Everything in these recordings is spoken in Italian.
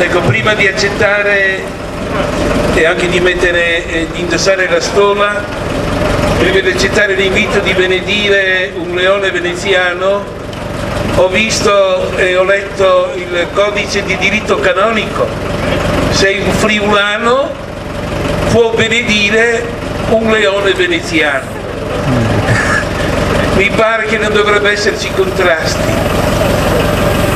Ecco, prima di accettare e anche di indossare la stola, prima di accettare l'invito di benedire un leone veneziano, ho visto e ho letto il codice di diritto canonico. Se un friulano può benedire un leone veneziano. Mi pare che non dovrebbe esserci contrasti,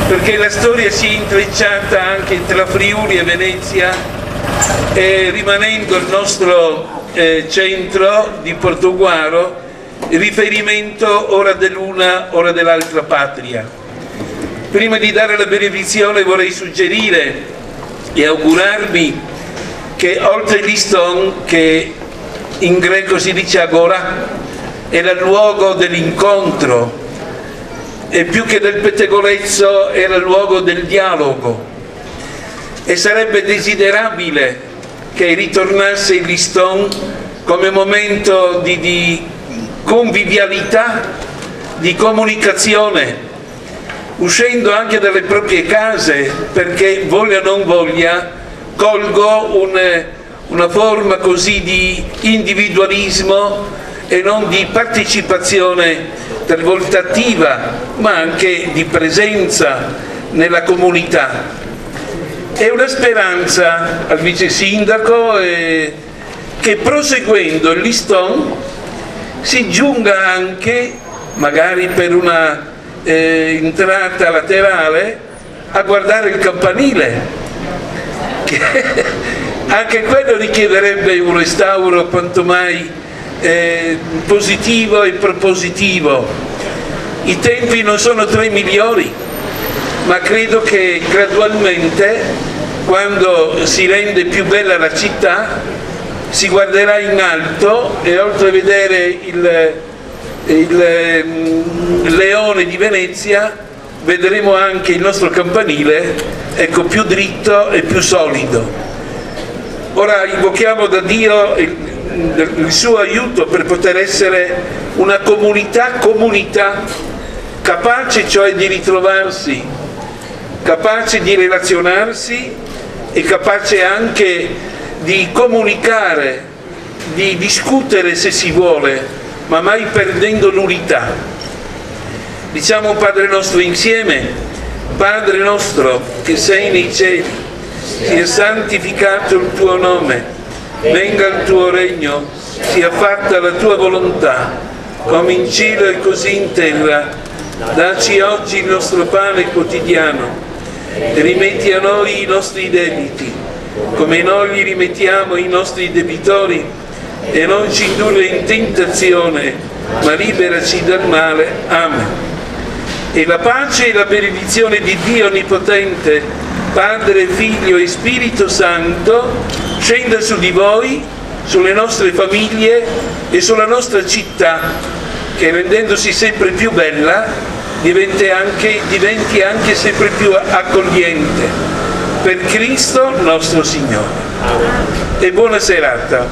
perché la storia si è intrecciata anche tra Friuli e Venezia, e rimanendo il nostro centro di Portogruaro riferimento ora dell'una, ora dell'altra patria. Prima di dare la benedizione vorrei suggerire e augurarmi che oltre l'Iston, che in greco si dice agora, era il luogo dell'incontro, e più che del pettegolezzo era il luogo del dialogo, e sarebbe desiderabile che ritornasse l'Iston come momento di convivialità, di comunicazione, uscendo anche dalle proprie case, perché voglia o non voglia colgo una forma così di individualismo e non di partecipazione talvolta attiva, ma anche di presenza nella comunità. È una speranza al vice sindaco che proseguendo l'Iston si giunga anche, magari per una entrata laterale, a guardare il campanile, che anche quello richiederebbe un restauro quanto mai positivo e propositivo. I tempi non sono tra i migliori, ma credo che gradualmente, quando si rende più bella la città, si guarderà in alto e oltre a vedere il leone di Venezia vedremo anche il nostro campanile, ecco, più dritto e più solido. Ora invochiamo da Dio il suo aiuto per poter essere una comunità capace cioè di ritrovarsi, capace di relazionarsi e capace anche di comunicare, di discutere se si vuole, ma mai perdendo l'unità. Diciamo un Padre nostro insieme: Padre nostro che sei nei cieli, sia santificato il tuo nome, venga il tuo regno, sia fatta la tua volontà, come in cielo e così in terra. Dacci oggi il nostro pane quotidiano e rimetti a noi i nostri debiti, come noi li rimettiamo ai nostri debitori, e non ci indurre in tentazione, ma liberaci dal male. Amen. E la pace e la benedizione di Dio Onnipotente, Padre, Figlio e Spirito Santo, scenda su di voi, sulle nostre famiglie e sulla nostra città, che rendendosi sempre più bella diventi anche sempre più accogliente. Per Cristo nostro Signore. E buona serata.